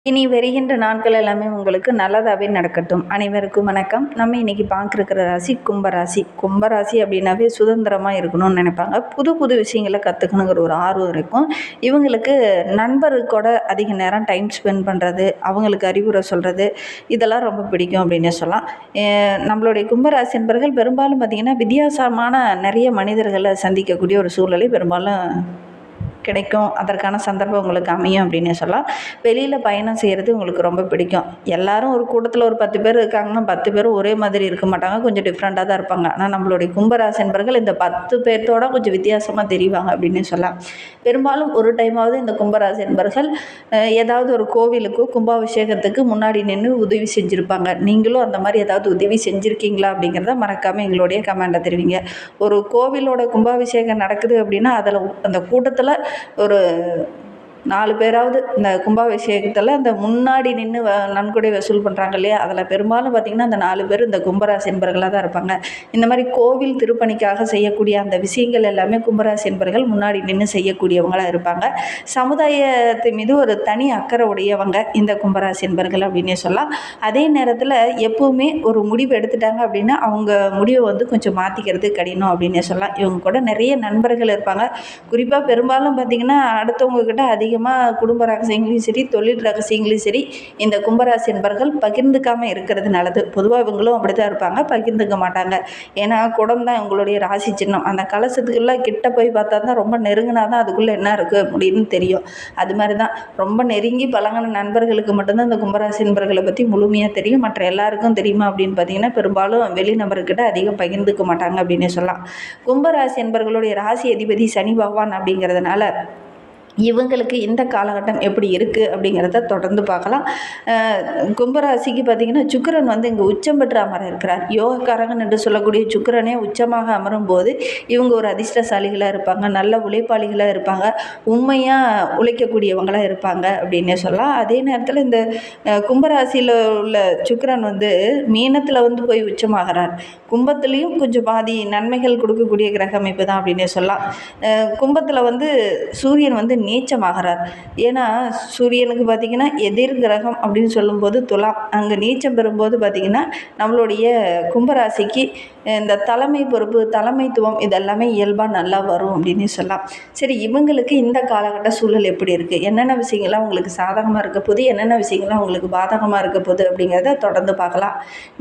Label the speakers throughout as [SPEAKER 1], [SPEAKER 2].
[SPEAKER 1] இனி வருகின்ற நாட்கள் எல்லாமே உங்களுக்கு நல்லதாகவே நடக்கட்டும். அனைவருக்கும் வணக்கம். நம்ம இன்றைக்கி பார்க்குற ராசி கும்பராசி. கும்பராசி அப்படின்னாவே சுதந்திரமாக இருக்கணும்னு நினைப்பாங்க. புது புது விஷயங்களை கற்றுக்கணுங்கிற ஒரு ஆர்வம் இருக்கும். இவங்களுக்கு நண்பருக்கூட அதிக நேரம் டைம் ஸ்பெண்ட் பண்ணுறது, அவங்களுக்கு அறிவுரை சொல்கிறது, இதெல்லாம் ரொம்ப பிடிக்கும் அப்படின்னே சொல்லலாம். நம்மளுடைய கும்பராசி என்பவர்கள் பெரும்பாலும் பார்த்திங்கன்னா வித்தியாசமான நிறைய மனிதர்களை சந்திக்கக்கூடிய ஒரு சூழ்நிலை பெரும்பாலும் கிடைக்கும். அதற்கான சந்தர்ப்பம் உங்களுக்கு அமையும் அப்படின்னே சொல்லலாம். வெளியில் பயணம் செய்கிறது உங்களுக்கு ரொம்ப பிடிக்கும். எல்லாரும் ஒரு கூட்டத்தில் ஒரு 10 பேர் இருக்காங்கன்னா 10 பேரும் ஒரே மாதிரி இருக்க மாட்டாங்க. கொஞ்சம் டிஃப்ரெண்ட்டாக தான் இருப்பாங்க. ஆனால் நம்மளுடைய கும்பராசி என்பர்கள் இந்த 10 பேர்த்தோட கொஞ்சம் வித்தியாசமாக தெரிவாங்க அப்படின்னே சொல்லலாம். பெரும்பாலும் ஒரு டைமாவது இந்த கும்பராசி என்பர்கள் ஏதாவது ஒரு கோவிலுக்கோ கும்பாபிஷேகத்துக்கு முன்னாடி நின்று உதவி செஞ்சுருப்பாங்க. நீங்களும் அந்த மாதிரி ஏதாவது உதவி செஞ்சுருக்கீங்களா அப்படிங்கிறத மறக்காமல் எங்களுடைய கமெண்ட்டை தெரிவிங்க. ஒரு கோவிலோட கும்பாபிஷேகம் நடக்குது அப்படின்னா அதில் அந்த கூட்டத்தில் ஒரு 4 பேராவது இந்த கும்பாபிஷேகத்தில் அந்த முன்னாடி நின்று நன்கொடை வசூல் பண்ணுறாங்க இல்லையா, அதில் பெரும்பாலும் பார்த்திங்கன்னா அந்த 4 பேர் இந்த கும்பராசி என்பர்களாக தான் இருப்பாங்க. இந்த மாதிரி கோவில் திருப்பணிக்காக செய்யக்கூடிய அந்த விஷயங்கள் எல்லாமே கும்பராசி என்பர்கள் முன்னாடி நின்று செய்யக்கூடியவங்களாக இருப்பாங்க. சமுதாயத்தின் மீது ஒரு தனி அக்கறை உடையவங்க இந்த கும்பராசி என்பர்கள் அப்படின்னே சொல்லலாம். அதே நேரத்தில் எப்போவுமே ஒரு முடிவு எடுத்துட்டாங்க அப்படின்னா அவங்க முடிவை கொஞ்சம் மாற்றிக்கிறது கடினம் அப்படின்னே சொல்லலாம். இவங்க கூட நிறைய நண்பர்கள் இருப்பாங்க. குறிப்பாக பெரும்பாலும் பார்த்திங்கன்னா அடுத்தவங்கக்கிட்ட குடும்ப ரகசியங்களையும் சரி, தொழில் ரகசியங்களையும் சரி, இந்த கும்பராசி என்பர்கள் பகிர்ந்துக்காமல் இருக்கிறது நல்லது. பொதுவாக இவங்களும் அப்படி தான் இருப்பாங்க, பகிர்ந்துக்க மாட்டாங்க. ஏன்னா குடம் தான் இவங்களுடைய ராசி சின்னம். அந்த கலசத்துக்குள்ளே கிட்ட போய் பார்த்தா தான் ரொம்ப நெருங்கினா தான் அதுக்குள்ளே என்ன இருக்குது அப்படின்னு தெரியும். அது மாதிரி தான் ரொம்ப நெருங்கி பழங்கின நண்பர்களுக்கு மட்டும்தான் இந்த கும்பராசி என்பர்களை பற்றி முழுமையாக தெரியும். மற்ற எல்லாருக்கும் தெரியுமா அப்படின்னு பார்த்தீங்கன்னா பெரும்பாலும் வெளி நபர்கிட்ட அதிகம் பகிர்ந்துக்க மாட்டாங்க அப்படின்னே சொல்லலாம். கும்பராசி என்பர்களுடைய ராசி அதிபதி சனி பகவான் அப்படிங்கிறதுனால இவங்களுக்கு இந்த காலகட்டம் எப்படி இருக்குது அப்படிங்கிறத தொடர்ந்து பார்க்கலாம். கும்பராசிக்கு பார்த்திங்கன்னா சுக்கிரன் இங்கே உச்சம் பெற்று அமர இருக்கிறார். யோகக்காரங்கன் என்று சொல்லக்கூடிய சுக்கிரனே உச்சமாக அமரும் போது இவங்க ஒரு அதிர்ஷ்டசாலிகளாக இருப்பாங்க, நல்ல உழைப்பாளிகளாக இருப்பாங்க, உண்மையாக உழைக்கக்கூடியவங்களாக இருப்பாங்க அப்படின்னே சொல்லலாம். அதே நேரத்தில் இந்த கும்பராசியில் உள்ள சுக்கிரன் மீனத்தில் போய் உச்சமாகிறார். கும்பத்துலேயும் கொஞ்சம் பாதி நன்மைகள் கொடுக்கக்கூடிய கிரக அமைப்பு தான் அப்படின்னே சொல்லலாம். கும்பத்தில் சூரியன் நீச்சமாகிறார். ஏன்னா சூரியனுக்கு பார்த்திங்கன்னா எதிர் கிரகம் அப்படின்னு சொல்லும்போது துலாம். அங்கே நீச்சம் பெறும்போது பார்த்திங்கன்னா நம்மளுடைய கும்பராசிக்கு இந்த தலைமை பொறுப்பு, தலைமைத்துவம் இதெல்லாமே இயல்பாக நல்லா வரும் அப்படின்னு சொல்லலாம். சரி, இவங்களுக்கு இந்த காலகட்ட சூழல் எப்படி இருக்குது, என்னென்ன விஷயங்கள்லாம் உங்களுக்கு சாதகமாக இருக்க போது, என்னென்ன விஷயங்கள்லாம் உங்களுக்கு பாதகமாக இருக்க போகுது அப்படிங்கிறத தொடர்ந்து பார்க்கலாம்.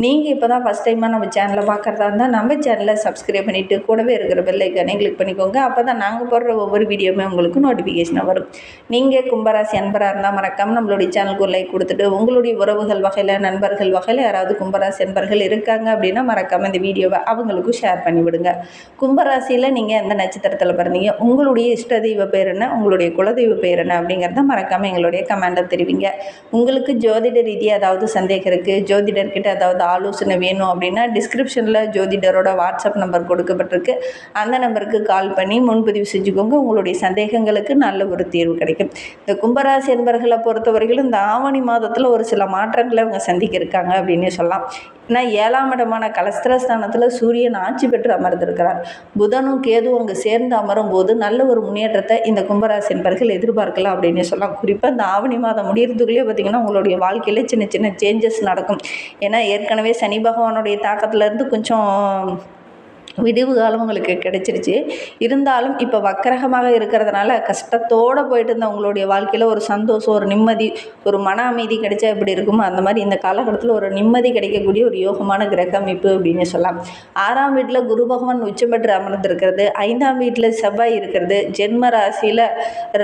[SPEAKER 1] நீங்கள் இப்போ தான் ஃபஸ்ட் டைமாக நம்ம சேனலை பார்க்குறதா இருந்தால் நம்ம சேனலை சப்ஸ்கிரைப் பண்ணிவிட்டு கூடவே இருக்கிற பெல் ஐக்கானை கிளிக் பண்ணிக்கோங்க. அப்போ தான் நாங்கள் போடுற ஒவ்வொரு வீடியோவுமே உங்களுக்கு நோட்டிஃபிகேஷனாக வரும். நீங்கள் கும்பராசி அன்பராக இருந்தால் மறக்காமல் நம்மளுடைய சேனலுக்கு ஒரு லைக் கொடுத்துட்டு உங்களுடைய உறவுகள் வகையில், நண்பர்கள் வகையில் யாராவது கும்பராசி அன்பர்கள் இருக்காங்க அப்படின்னா மறக்காமல் இந்த வீடியோவை அவங்களுக்கும் ஷேர் பண்ணிவிடுங்க. கும்பராசியில் நீங்கள் எந்த நட்சத்திரத்தில் பிறந்தீங்க, உங்களுடைய இஷ்ட தெய்வ பேர் என்ன, உங்களுடைய குலதெய்வ பேர் என்ன அப்படிங்கிறத மறக்காமல் எங்களுடைய கமெண்ட்டில் தெரிவிங்க. உங்களுக்கு ஜோதிட ரீதியாக ஏதாவது சந்தேகம் இருக்குது, ஜோதிடர்கிட்ட ஏதாவது ஆலோசனை வேணும் அப்படின்னா டிஸ்கிரிப்ஷனில் ஜோதிடரோட வாட்ஸ்அப் நம்பர் கொடுக்கப்பட்டிருக்கு. அந்த நம்பருக்கு கால் பண்ணி முன்பதிவு செஞ்சுக்கோங்க. உங்களுடைய சந்தேகங்களுக்கு நல்ல ஒரு தீர்வு கிடைக்கும். இந்த கும்பராசி என்பர்களை பொறுத்தவரையிலும் இந்த ஆவணி மாதத்தில் ஒரு சில மாற்றங்களை அவங்க சந்திக்க இருக்காங்க அப்படின்னு சொல்லலாம். ஏன்னா 7ஆம் இடமான கலஸ்திரஸ்தானத்தில் சூரியன் ஆட்சி பெற்று அமர்ந்திருக்கிறார். புதனும் கேதுவும் அங்கே சேர்ந்து அமரும் போது நல்ல ஒரு முன்னேற்றத்தை இந்த கும்பராசி என்பர்கள் எதிர்பார்க்கலாம் அப்படின்னு சொல்லலாம். குறிப்பாக இந்த ஆவணி மாதம் முடியறதுக்குள்ளேயே பார்த்திங்கன்னா உங்களுடைய வாழ்க்கையில் சின்ன சின்ன சேஞ்சஸ் நடக்கும். ஏன்னா ஏற்கனவே சனி பகவானுடைய தாக்கத்துலேருந்து கொஞ்சம் விடிவு காலம் உங்களுக்கு கிடைச்சிருச்சு. இருந்தாலும் இப்போ வக்கரகமாக இருக்கிறதுனால கஷ்டத்தோடு போயிட்டு இருந்த உங்களுடைய வாழ்க்கையில் ஒரு சந்தோஷம், ஒரு நிம்மதி, ஒரு மன அமைதி கிடைச்சா எப்படி இருக்குமோ அந்த மாதிரி இந்த காலகட்டத்தில் ஒரு நிம்மதி கிடைக்கக்கூடிய ஒரு யோகமான கிரக அமைப்பு அப்படின்னு சொல்லலாம். 6ஆம் வீட்டில் குரு பகவான் உச்சம் பெற்று அமர்ந்திருக்கிறது, 5ஆம் வீட்டில் செவ்வாய் இருக்கிறது, ஜென்ம ராசியில்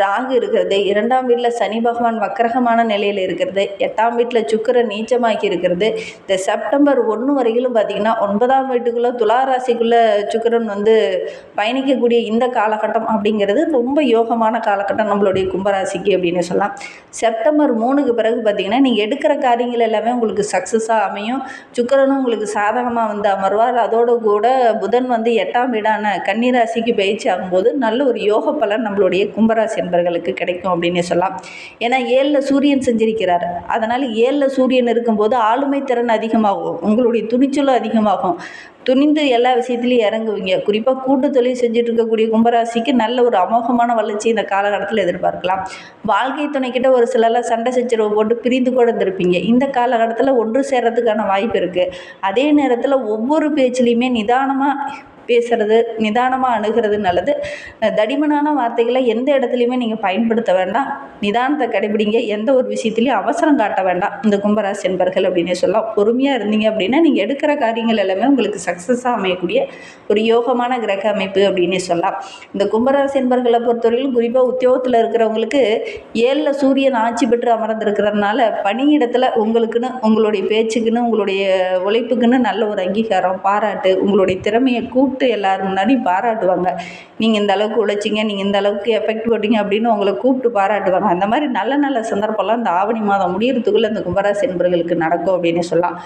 [SPEAKER 1] ராகு இருக்கிறது, 2ஆம் வீட்டில் சனி பகவான் வக்கரகமான நிலையில் இருக்கிறது, 8ஆம் வீட்டில் சுக்கிரன் நீச்சமாக்கி இருக்கிறது. இந்த செப்டம்பர் 1 வரையிலும் பார்த்திங்கன்னா 9ஆம் வீட்டுக்குள்ளே துலா ராசிக்குள்ளே சுக்கிரன் பயணிக்கக்கூடிய இந்த காலகட்டம் அப்படிங்கிறது ரொம்ப யோகமான காலகட்டம் நம்மளுடைய கும்பராசிக்கு அப்படின்னு சொல்லலாம். செப்டம்பர் 3க்கு பிறகு பார்த்திங்கன்னா நீங்கள் எடுக்கிற காரியங்கள் எல்லாமே உங்களுக்கு சக்ஸஸாக அமையும். சுக்கிரனும் உங்களுக்கு சாதகமாக அமர்வார். அதோடு கூட புதன் 8ஆம் வீடான கன்னிராசிக்கு பயிற்சி ஆகும்போது நல்ல ஒரு யோக பலன் நம்மளுடைய கும்பராசி என்பர்களுக்கு கிடைக்கும் அப்படின்னு சொல்லலாம். ஏன்னா 7ல் சூரியன் செஞ்சிருக்கிறார். அதனால் 7ல் சூரியன் இருக்கும்போது ஆளுமை திறன் அதிகமாகும், உங்களுடைய துணிச்சலும் அதிகமாகும். துணிந்து எல்லா விஷயத்தையும் விஷயத்துலையும் இறங்குவீங்க. குறிப்பாக கூட்டு தொழில் செஞ்சுட்டு இருக்கக்கூடிய கும்பராசிக்கு நல்ல ஒரு அமோகமான வளர்ச்சி இந்த காலகட்டத்தில் எதிர்பார்க்கலாம். வாழ்க்கை துணைக்கிட்ட ஒரு சிலர்லாம் சண்டை சச்சரவு போட்டு பிரிந்து கூட இருந்திருப்பீங்க. இந்த காலகட்டத்தில் ஒன்று சேர்றதுக்கான வாய்ப்பு இருக்குது. அதே நேரத்தில் ஒவ்வொரு பேச்சிலையுமே நிதானமாக பேசுறது, நிதானமாக அணுகிறது நல்லது. தடிமனான வார்த்தைகளை எந்த இடத்துலையுமே நீங்கள் பயன்படுத்த வேண்டாம். நிதானத்தை கடைபிடிங்க. எந்த ஒரு விஷயத்துலையும் அவசரம் காட்ட வேண்டாம் இந்த கும்பராசி என்பர்கள் அப்படின்னே சொல்லலாம். பொறுமையாக இருந்தீங்க அப்படின்னா நீங்கள் எடுக்கிற காரியங்கள் எல்லாமே உங்களுக்கு சக்ஸஸாக அமையக்கூடிய ஒரு யோகமான கிரக அமைப்பு அப்படின்னே சொல்லலாம். இந்த கும்பராசி என்பர்களை பொறுத்தவரையிலும் குறிப்பாக உத்தியோகத்தில் இருக்கிறவங்களுக்கு 7ல் சூரியன் ஆட்சி பெற்று அமர்ந்திருக்கிறதுனால பணியிடத்தில் உங்களுக்குன்னு, உங்களுடைய பேச்சுக்குன்னு, உங்களுடைய உழைப்புக்குன்னு நல்ல ஒரு அங்கீகாரம், பாராட்டு, உங்களுடைய திறமையை கூப்பிட்டு எல்லாரும் முன்னாடி பாராட்டுவாங்க. நீங்கள் இந்த அளவுக்கு உழைச்சிங்க, நீங்கள் இந்த அளவுக்கு எஃபெக்ட் போட்டிங்க அப்படின்னு உங்களை கூப்பிட்டு பாராட்டுவாங்க. அந்த மாதிரி நல்ல நல்ல சந்தர்ப்பம்லாம் இந்த ஆவணி மாதம் முடியறதுக்குள்ளே இந்த கும்பராசி என்பர்களுக்கு நடக்கும் அப்படின்னு சொல்லலாம்.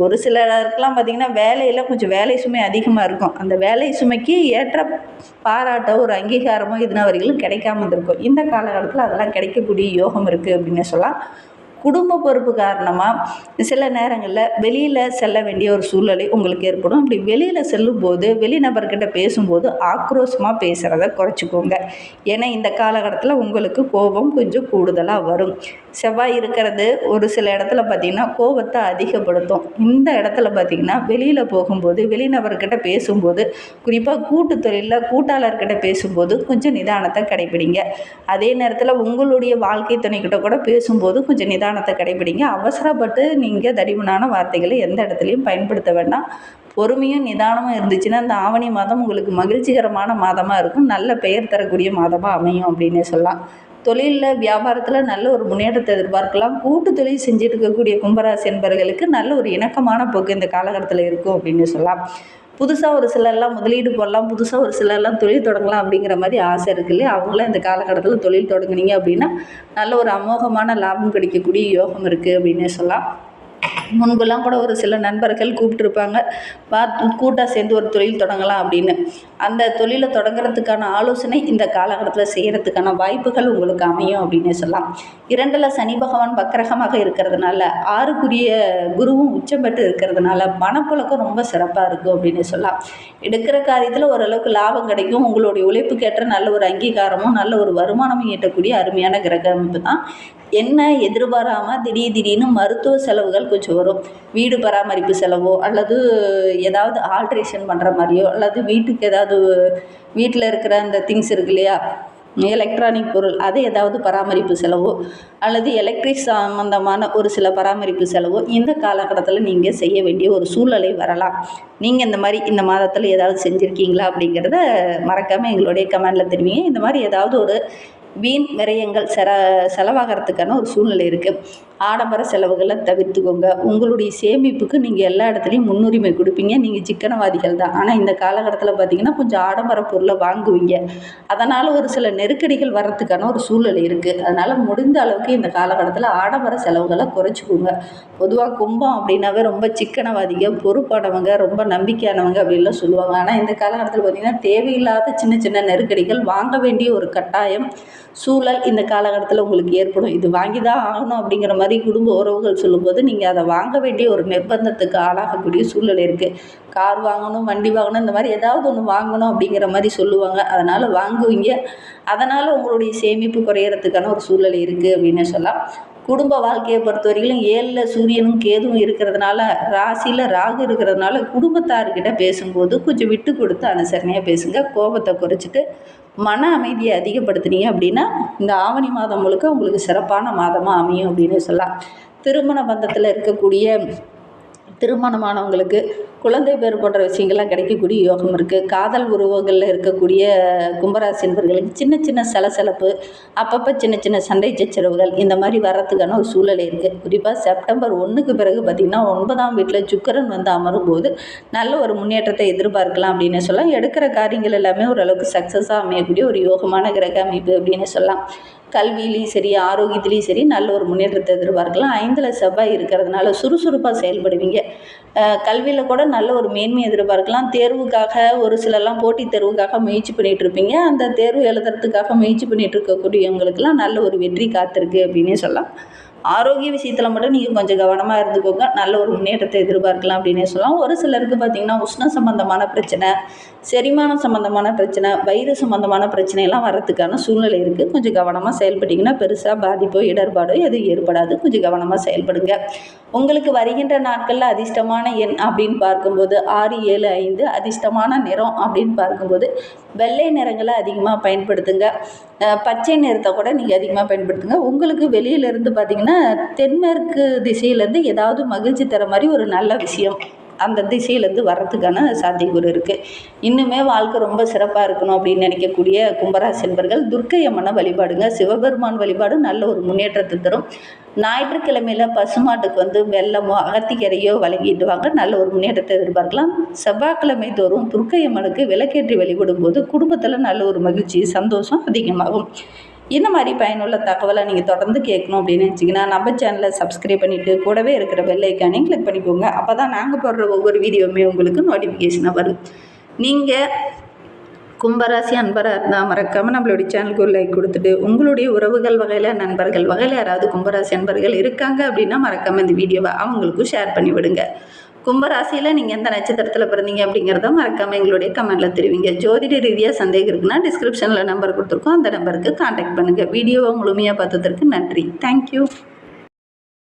[SPEAKER 1] ஒரு சிலருக்கெல்லாம் பார்த்திங்கன்னா வேலையில் கொஞ்சம் வேலை சுமை அதிகமாக இருக்கும். அந்த வேலை சுமைக்கு ஏற்ற பாராட்டோ ஒரு அங்கீகாரமோ இதுனா வரைக்கும் கிடைக்காம இருந்திருக்கும். இந்த காலகட்டத்தில் அதெல்லாம் கிடைக்கக்கூடிய யோகம் இருக்குது அப்படின்னு சொல்லலாம். குடும்ப பொறுப்பு காரணமாக சில நேரங்களில் வெளியில் செல்ல வேண்டிய ஒரு சூழ்நிலை உங்களுக்கு ஏற்படும். அப்படி வெளியில் செல்லும்போது வெளிநபர்கிட்ட பேசும்போது ஆக்ரோஷமாக பேசுகிறத குறைச்சிக்கோங்க. ஏன்னா இந்த காலகட்டத்தில் உங்களுக்கு கோபம் கொஞ்சம் கூடுதலாக வரும். செவ்வாய் இருக்கிறது ஒரு சில இடத்துல பார்த்திங்கன்னா கோபத்தை அதிகப்படுத்தும். இந்த இடத்துல பார்த்திங்கன்னா வெளியில் போகும்போது வெளிநபர்கிட்ட பேசும்போது, குறிப்பாக கூட்டு தொழிலில் கூட்டாளர்கிட்ட பேசும்போது கொஞ்சம் நிதானத்தை கடைபிடிங்க. அதே நேரத்தில் உங்களுடைய வாழ்க்கை துணைக்கிட்ட கூட பேசும்போது கொஞ்சம் நிதானத்தை கடைபிடிங்க. அவசரப்பட்டு நீங்கள் தடிமனான வார்த்தைகளை எந்த இடத்துலையும் பயன்படுத்த வேண்டாம். பொறுமையும் நிதானமும் இருந்துச்சுன்னா இந்த ஆவணி மாதம் உங்களுக்கு மகிழ்ச்சிகரமான மாதமாக இருக்கும். நல்ல பெயர் தரக்கூடிய மாதமாக அமையும் அப்படின்னே சொல்லலாம். தொழிலில் வியாபாரத்தில் நல்ல ஒரு முன்னேற்றத்தை எதிர்பார்க்கலாம். கூட்டு தொழில் செஞ்சுட்டு இருக்கக்கூடிய கும்பராசி என்பவர்களுக்கு நல்ல ஒரு இணக்கமான போக்கு இந்த காலகட்டத்தில் இருக்கும் அப்படின்னு சொல்லலாம். புதுசாக ஒரு சிலர்லாம் முதலீடு போடலாம், புதுசாக ஒரு சிலர்லாம் தொழில் தொடங்கலாம் அப்படிங்கிற மாதிரி ஆசை இருக்குது இல்லையா? அவங்களாம் இந்த காலகட்டத்தில் தொழில் தொடங்குனீங்க அப்படின்னா நல்ல ஒரு அமோகமான லாபம் கிடைக்கக்கூடிய யோகம் இருக்குது அப்படின்னே சொல்லலாம். முன்பெல்லாம் கூட ஒரு சில நண்பர்கள் கூப்பிட்டுருப்பாங்க, கூட்டாக சேர்ந்து ஒரு தொழில் தொடங்கலாம் அப்படின்னு. அந்த தொழிலை தொடங்குறதுக்கான ஆலோசனை இந்த காலகட்டத்தில் செய்கிறதுக்கான வாய்ப்புகள் உங்களுக்கு அமையும் அப்படின்னு சொல்லலாம். 2ல் சனி பகவான் வக்கரகமாக இருக்கிறதுனால 6க்குரிய குருவும் உச்சம் பெற்று இருக்கிறதுனால மனப்புழக்கம் ரொம்ப சிறப்பாக இருக்கும் அப்படின்னு சொல்லலாம். எடுக்கிற காரியத்தில் ஓரளவுக்கு லாபம் கிடைக்கும். உங்களுடைய உழைப்புக்கேற்ற நல்ல ஒரு அங்கீகாரமும் நல்ல ஒரு வருமானமும் ஈட்டக்கூடிய அருமையான கிரக அமைப்பு தான். என்ன எதிர்பாராமல் திடீர்னு மருத்துவ செலவுகள் கொஞ்சம் வரும். வீடு பராமரிப்பு செலவோ அல்லது ஏதாவது ஆல்ட்ரேஷன் பண்ணுற மாதிரியோ அல்லது வீட்டுக்கு ஏதாவது வீட்டில் இருக்கிற அந்த திங்ஸ் இருக்கு இல்லையா, எலக்ட்ரானிக் பொருள், அது ஏதாவது பராமரிப்பு செலவோ அல்லது எலக்ட்ரிக் சம்பந்தமான ஒரு சில பராமரிப்பு செலவோ இந்த காலகட்டத்தில் நீங்கள் செய்ய வேண்டிய ஒரு சூழ்நிலை வரலாம். நீங்கள் இந்த மாதிரி இந்த மாதத்தில் ஏதாவது செஞ்சுருக்கீங்களா அப்படிங்கிறத மறக்காமல் எங்களுடைய கமெண்டில் தெரிவிங்க. இந்த மாதிரி ஏதாவது ஒரு வீண் விரயங்கள் செலவாகிறதுக்கான ஒரு சூழ்நிலை இருக்குது. ஆடம்பர செலவுகளை தவிர்த்துக்கோங்க. உங்களுடைய சேமிப்புக்கு நீங்கள் எல்லா இடத்துலையும் முன்னுரிமை கொடுப்பீங்க. நீங்கள் சிக்கனவாதிகள் தான். ஆனால் இந்த காலகட்டத்தில் பார்த்திங்கன்னா கொஞ்சம் ஆடம்பர பொருளை வாங்குவீங்க. அதனால் ஒரு சில நெருக்கடிகள் வர்றதுக்கான ஒரு சூழ்நிலை இருக்குது. அதனால் முடிந்த அளவுக்கு இந்த காலகட்டத்தில் ஆடம்பர செலவுகளை குறைச்சிக்கோங்க. பொதுவாக கும்பம் அப்படின்னாவே ரொம்ப சிக்கனவாதிகள், பொறுப்பானவங்க, ரொம்ப நம்பிக்கையானவங்க அப்படின்லாம் சொல்லுவாங்க. ஆனால் இந்த காலகட்டத்தில் பார்த்திங்கன்னா தேவையில்லாத சின்ன சின்ன நெருக்கடிகள், வாங்க வேண்டிய ஒரு கட்டாயம் சூழல் இந்த காலகட்டத்தில் உங்களுக்கு ஏற்படும். இது வாங்கி தான் ஆகணும் அப்படிங்கிற மாதிரி குடும்ப உறவுகள் சொல்லும்போது நீங்கள் அதை வாங்க வேண்டிய ஒரு நிர்பந்தத்துக்கு ஆளாகக்கூடிய சூழல் இருக்குது. கார் வாங்கணும், வண்டி வாங்கணும், இந்த மாதிரி ஏதாவது ஒன்று வாங்கணும் அப்படிங்கிற மாதிரி சொல்லுவாங்க. அதனால் வாங்குவீங்க. அதனால் உங்களுடைய சேமிப்பு குறையிறதுக்கான ஒரு சூழல் இருக்குது அப்படின்னு சொல்லலாம். குடும்ப வாழ்க்கையை பொறுத்தவரையிலும் 7ல் சூரியனும் கேதுவும் இருக்கிறதுனால, ராசியில் ராகு இருக்கிறதுனால குடும்பத்தார்கிட்ட பேசும்போது கொஞ்சம் விட்டு கொடுத்து அனுசரணையாக பேசுங்க. கோபத்தை குறைச்சிட்டு மன அமைதியை அதிகப்படுத்துனீங்க அப்படின்னா இந்த ஆவணி மாதம் முழுக்க உங்களுக்கு சிறப்பான மாதமாக அமையும் அப்படின்னு சொல்லலாம். திருமண பந்தத்தில் இருக்கக்கூடிய திருமணமானவங்களுக்கு குழந்தை பேர் போன்ற விஷயங்கள்லாம் கிடைக்கக்கூடிய யோகம் இருக்குது. காதல் உறவுகளில் இருக்கக்கூடிய கும்பராசி என்பவர்களுக்கு சின்ன சின்ன சலசலப்பு, அப்பப்போ சின்ன சின்ன சண்டை சச்சரவுகள் இந்த மாதிரி வர்றதுக்கான ஒரு சூழ்நிலை இருக்குது. குறிப்பாக செப்டம்பர் 1க்கு பிறகு பார்த்திங்கன்னா 9ஆம் வீட்டில் சுக்கிரன் வந்து அமரும்போது நல்ல ஒரு முன்னேற்றத்தை எதிர்பார்க்கலாம் அப்படின்னு சொல்லலாம். எடுக்கிற காரியங்கள் எல்லாமே ஓரளவுக்கு சக்ஸஸாக அமையக்கூடிய ஒரு யோகமான கிரக அமைப்பு அப்படின்னு சொல்லலாம். கல்வியிலையும் சரி, ஆரோக்கியத்துலேயும் சரி நல்ல ஒரு முன்னேற்றத்தை எதிர்பார்க்கலாம். 5ல் செவ்வாய் இருக்கிறதுனால சுறுசுறுப்பாக செயல்படுவீங்க. கல்வியில் கூட நல்ல ஒரு மேன்மை எதிர்பார்க்கலாம். தேர்வுக்காக ஒரு சிலர்லாம் போட்டித் தேர்வுக்காக முயற்சி பண்ணிகிட்ருப்பீங்க. அந்த தேர்வு எழுதுறதுக்காக முயற்சி பண்ணிகிட்டு இருக்கக்கூடியவங்களுக்கெல்லாம் நல்ல ஒரு வெற்றி காத்திருக்கு அப்படின்னே சொல்லலாம். ஆரோக்கிய விஷயத்தில் மட்டும் நீங்கள் கொஞ்சம் கவனமாக இருந்துக்கோங்க. நல்ல ஒரு முன்னேற்றத்தை எதிர்பார்க்கலாம் அப்படின்னே சொல்லலாம். ஒரு சிலருக்கு பார்த்திங்கன்னா உஷ்ண சம்பந்தமான பிரச்சனை, செரிமானம் சம்பந்தமான பிரச்சனை, வயிறு சம்பந்தமான பிரச்சனையெல்லாம் வரத்துக்கான சூழ்நிலை இருக்குது. கொஞ்சம் கவனமாக செயல்பட்டிங்கன்னா பெருசாக பாதிப்போ இடர்பாடோ எதுவும் ஏற்படாது. கொஞ்சம் கவனமாக செயல்படுங்க. உங்களுக்கு வருகின்ற நாட்களில் அதிர்ஷ்டமான எண் அப்படின்னு பார்க்கும்போது 6, 7, 5. அதிர்ஷ்டமான நிறம் அப்படின்னு பார்க்கும்போது வெள்ளை நிறங்களை அதிகமாக பயன்படுத்துங்க. பச்சை நிறத்தை கூட நீங்கள் அதிகமாக பயன்படுத்துங்க. உங்களுக்கு வெளியிலேருந்து பார்த்திங்கன்னா தென்மேற்கு திசையிலேருந்து ஏதாவது மகிழ்ச்சி தர மாதிரி ஒரு நல்ல விஷயம் அந்த திசையிலேருந்து வர்றதுக்கான சாத்தியக்கூறு இருக்குது. இன்னுமே வாழ்க்கை ரொம்ப சிறப்பாக இருக்கணும் அப்படின்னு நினைக்கக்கூடிய கும்பராசி என்பர்கள் துர்க்கை அம்மனை வழிபாடுங்க. சிவபெருமான் வழிபாடு நல்ல ஒரு முன்னேற்றத்தை தரும். ஞாயிற்றுக்கிழமையில் பசுமாட்டுக்கு வெல்லமோ அகத்திக்கரையோ வழங்கிட்டு வாங்க. நல்ல ஒரு முன்னேற்றத்தை எதிர்பார்க்கலாம். செவ்வாய்க்கிழமை தோறும் துர்க்கை அம்மனுக்கு விளக்கேற்றி வழிபடும் போது குடும்பத்தில் நல்ல ஒரு மகிழ்ச்சி சந்தோஷம் அதிகமாகும். இந்த மாதிரி பயனுள்ள தகவலை நீங்கள் தொடர்ந்து கேட்கணும் அப்படின்னு நினச்சிங்கன்னா நம்ம சேனலை சப்ஸ்கிரைப் பண்ணிவிட்டு கூடவே இருக்கிற பெல் ஐக்கானையும் கிளிக் பண்ணிக்கோங்க. அப்போ தான் நாங்கள் போடுற ஒவ்வொரு வீடியோவுமே உங்களுக்கு நோட்டிஃபிகேஷனாக வரும். நீங்கள் கும்பராசி அன்பராக இருந்தால் மறக்காமல் நம்மளுடைய சேனலுக்கு ஒரு லைக் கொடுத்துட்டு உங்களுடைய உறவுகள் வகையில் நண்பர்கள் வகையில் யாராவது கும்பராசி அன்பர்கள் இருக்காங்க அப்படின்னா மறக்காமல் இந்த வீடியோவை அவங்களுக்கும் ஷேர் பண்ணி விடுங்க. கும்பராசியில் நீங்கள் எந்த நட்சத்திரத்தில் பிறந்தீங்க அப்படிங்கிறத மறக்காமல் எங்களுடைய கமெண்ட்டில் தெரிவிங்க. ஜோதிட ரீதியாக சந்தேகம் இருக்குன்னா டிஸ்கிரிப்ஷனில் நம்பர் கொடுத்துருக்கோம். அந்த நம்பருக்கு கான்டாக்ட் பண்ணுங்கள். வீடியோவை முழுமையாக பார்த்ததற்கு நன்றி. தேங்க்யூ.